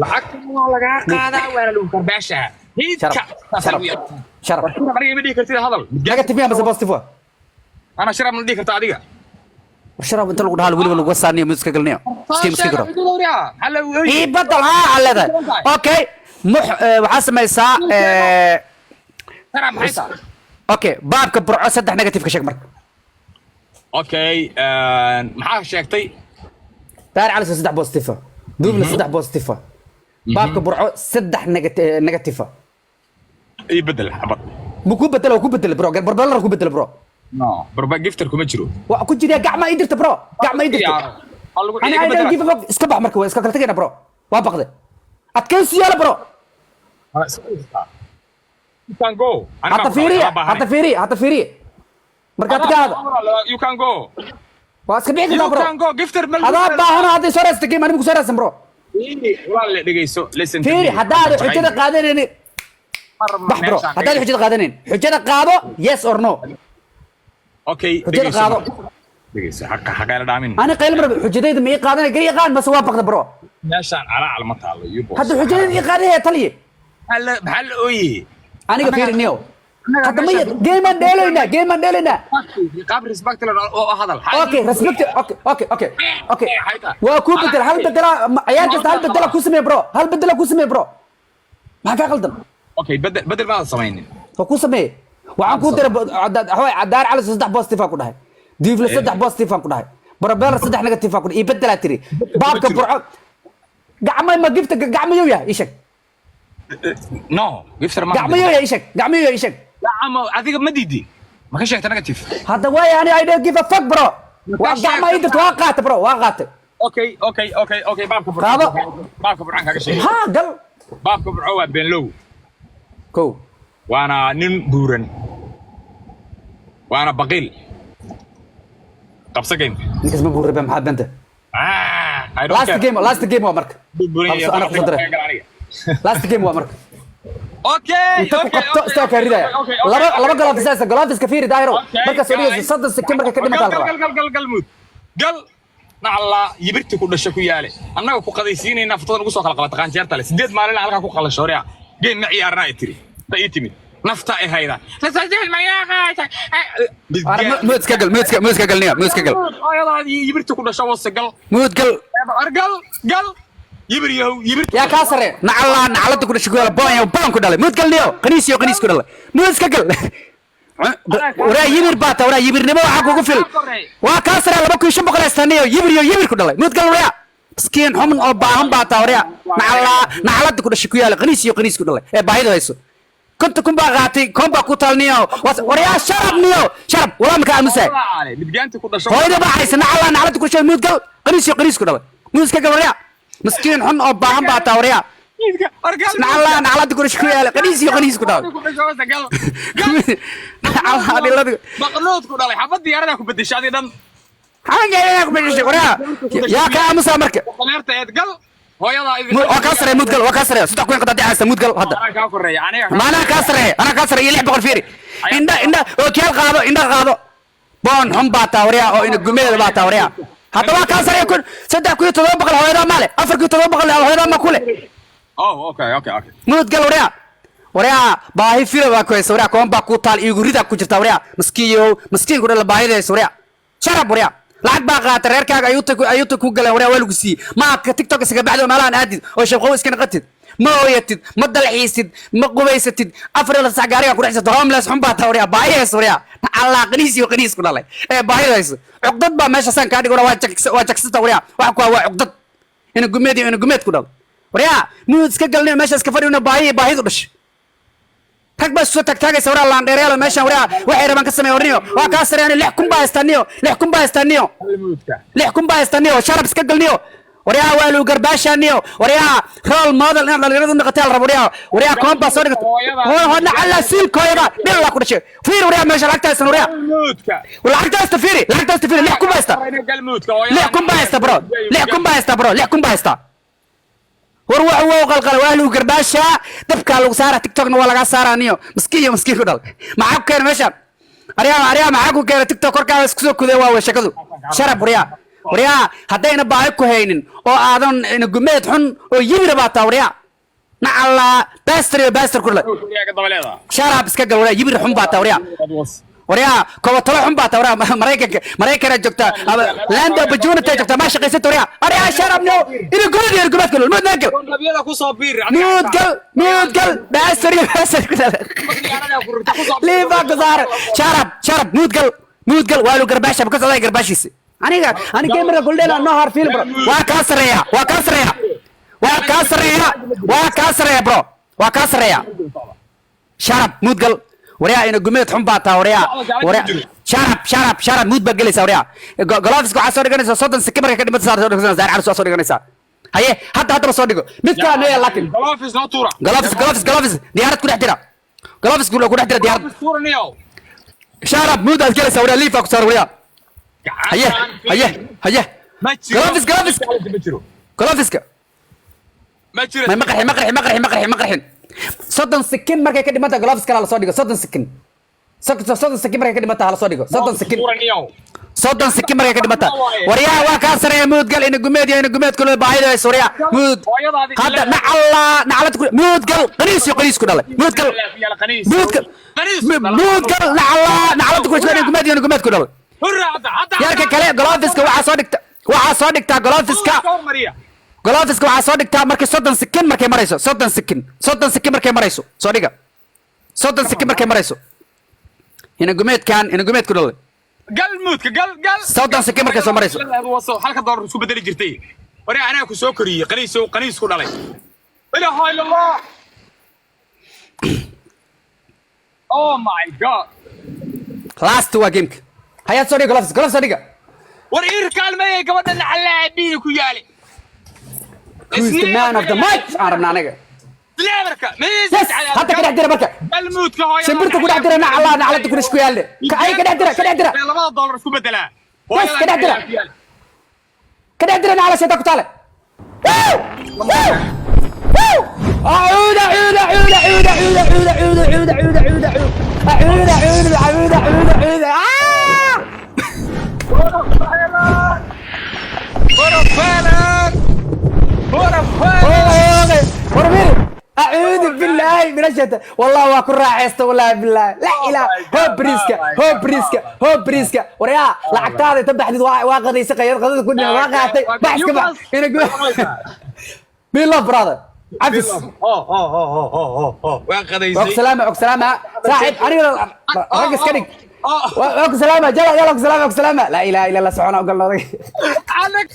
lacagta waa laga qaadaa waana lagu karbaashaa hiidka sharaf aniga ma dhihi kartid hadal negative ma positive ana sharaf ma dhihi karta adiga sharaf inta lagu dhaxal waliba lagu wasaaniyo muska galniyo iska garo halla ii badal ha alada okay waxa samaysaa sharaf maxay tahay okay baabka burco saddex negative ka sheeg marka okay maxaa sheegtay daar cali saddex positive دوبل صدح بوزيتيفا بابك برعو صدح نيجاتيفا اي بدل حبط مو بدل برو بربلر كو بدل برو نو بربا جيفتر كما جيرو وا كو جيريا غاع ما يدرت برو غاع ما يدرت انا عايز جيف فوق اسك باخ marka way iska kala tagayna bro waa baqday adkaysi yala bro you can go hata fiiri marka tagaada you can go waa iska bixi kartaa bro you can go gifter mal adaa baahana hadii soo raastay game anigu soo raastan bro wala dhageyso listen fiiri hadaad xujada qaadaneen bax bro hadaad xujada qaadaneen xujada qaado yes or no okay xujada qaado dhageyso xaqa la dhaamin ana qayl mar xujadayda ma qaadanay gari qaan bas waa baqda bro meeshan ala ma taalo yubo hada xujadayda qaadanay taliye hal ooyi aniga fiiriniyo هذا ما جيم ديلنا قابل ريسبكت هذا اوكي ريسبكت اوكي وكو بدل هل بدل عيال كاس هل بدل كوسمي برو هل بدل كوسمي برو ما كان غلطن اوكي بدل ما سميني كوسمي وعن كو در دار على صدح بوزيتيف كو دحay ديفل صدح بوزيتيف كو دحay بربل صدح نيجاتيف كو اي بدل تري بابك برو قعمه ما جبت قعمه يا ايشك نو جفتر ما قعمه يا ايشك لا عم adiga ma diidi ma ka sheegtay negative hada way yani I don't give a fuck bro waa ma idin waaqaat bro waaqaat okay baabka burcan kaga sheegay ha gal baabka burco waa been low ko waana nin buuran waana baqil qabsa game ninkas ma buuraba maxaa banta last game waa marka ana ku daray last game waa marka اوكي استاك ريدا لبا غلط اساسا غلط كفير دايرو marka soo dhigay saddex second marka ka dhimataa gal mud gal nacalla yibirti ku dhashay ku yaale annaga ku qadaysiinayna fatood ugu soo kala qabata qaanjeerta le 8 maalin halka ku qalasho horiya game ma ciyaarna ay tiri tay timid nafta ay hayda tasajil ma yaqaata muud ka galniya ayada yibirti ku dhashay wasa gal muud gal يبريو يا كاسر نعلت كل شيء بان كدله مود قالنيو قنيس كدله مود كقل ورا يبر باتا ورا يبر نبا waxa kugu fil waa كاسر laba ku shan boqol istaniyo yibir kudale mud gal ورا مسكين هم oo baahan baata ورا nacalad ku dhashay ku yaala qaniis kudale ee baahida hayso كنت كن باغاتي كون با ku talniyo ورا sharab wala ma ka amusay midgaanti ku dhashay hooyada baa haysan nacalad ku shay mud gal qaniis kudale mud ka gal ورا مسكين حن أو باهم باتوريا نعلاد كرش كيال قنيس كدال هذه لا بقلوت كدال حبد ديارنا كبدش هذه دم حاجة يا كبدش ورا يا كام سامرك قمرت قال هو يلا وكسر وكسر صدق كون قد عايز مود قال هذا ما انا كسر يلعب بقول فيري اندا وكيل قادو بون هم باتوريا او ان غميل باتوريا هذا ما كان سريع يكون صدق كوي تضرب بقى هذا ماله أفرق تضرب بقى هذا ما كله اوكي مود قال وريا باهي فيلا باكويس وريا كون باكو تال يغريدا كجرتا وريا مسكين كودا باهي ديس وريا شرب وريا lacag baa qaatay reerkaaga ayuu ku galay وريا waa lagu siiyay ma ka tiktok isaga baxdo meelaan aadid oo shaqo iska naqatid ma ooyatid ma dalxiisid ma qubaysatid afar la sac gaariga ku dhaxaysa homeless xun baa taa وريا الله qaniis ku dhalay ee baahidayso cugdad baa meesha san ka dhigo waa jagsata وريا wax ku waa cugdad in gumeed ku dhal وريا muu iska galnay meesha iska fadhiyo baahidu dhashay tag bas soo tagtagaysa وريا laan dheereelo meesha وريا waxay rabaan ka sameeyo وريا waa ka sareyaan 6 kun baa istaniyo sharab iska galniyo وريا والو غرباشانيو وريا رول موديل ان دليرadu naqatal rabo وريا كومبا soo dhigto هو على سيل كويدا meel la ku dhashay fiir وريا meesha lacagtaasna وريا lacagtaasta fiiri 6 kun baa ista bro وروا هو قلقل والو غرباشا dabka lagu saara tiktok na waa laga saaraniyo miskiin ku dhal maxaa ku keenay meesha ariya maxaa ku keenay tiktok korkaas ku soo kuday waa shaqadu sharab وريا وريا هدينا بايكو هينين او ادن ان غميد حن او يمر باتا وريا نعلا باستر كله شراب اسكا قال وريا يمر حن باتا وريا وريا كوتلو حن باتا وريا مريكا جوجتا لاند بجونه جوجتا ما شقيست وريا وريا شراب نو ان غميد غميد كله مود ناقل مود قال باستر ليه باك صار شراب مود قال والو قرباشه بكسر الله قرباشيس انا كاميرا كل ليله نهار فيلم برو وكاسريا برو وكاسريا شرب مود قال وريا ان قميت حنباتا وريا شرب مود بقليسا وريا غلافسكو عصو دغنيسا صدن سكمر كدمت صار زار عرس عصو دغنيسا هي حتى سو دغو ميد كان هي لكن غلافس نوتورا غلافس ديارات كو دحديرا غلافس كو دحديرا ديارات شرب مود بقليسا وريا ليفا كو صار وريا هيه غلافسكا ما مقرحين صدن سكين markay ka dhimata gloves kala la soo dhigo صدن سكين markay ka dhimata la soo dhigo صدن سكين markay ka dhimata wariya waa ka sareeya mood gal in gumeed kale baahida soriya mood hada nacalad mood gal qaniis ku dhalay mood gal nacalad ku jira gumeed ku dhalay yarka kale gloveska waxaa soo dhigta gloveska waxaa soo dhigtaa markay 30 sekin markay marayso 30 sekin markay marayso soo dhiga 30 sekin markay marayso ina gumeed ku dhalay galmuudka 30 sekin markay soo marayso halka door isku bedeli jirtay wari anaa ku soo koriyay qaniis ku dhalay ilaaha illallah oh my god last waa gameka hayaad soo dhiga gloves soo dhiga war kaalmeeyay gabadha nacalaabiin ku yaali who's the man of the match arabna anaga leebarka hatta ka dhaxdira marka galmuudka hooyada shimbirta ku dhaxdira nacalada ku isku yaalde ka ay ka dhaxdira $2 isku bedelaa bas ka dhaxdira nacala shayda ku taale أعوذ بالله من الشيطان والله واكون راعيست والله بالله لا إله هو بريسكا وريا لعقتها تبع حديد واقعي سقيا قضيت كنا واقعتي بحث كما هنا بالله برادر عفس واقعي سلامة صاحب أنا رقص كنك سلامة يلا سلامة لا إله إلا الله سبحانه وتعالى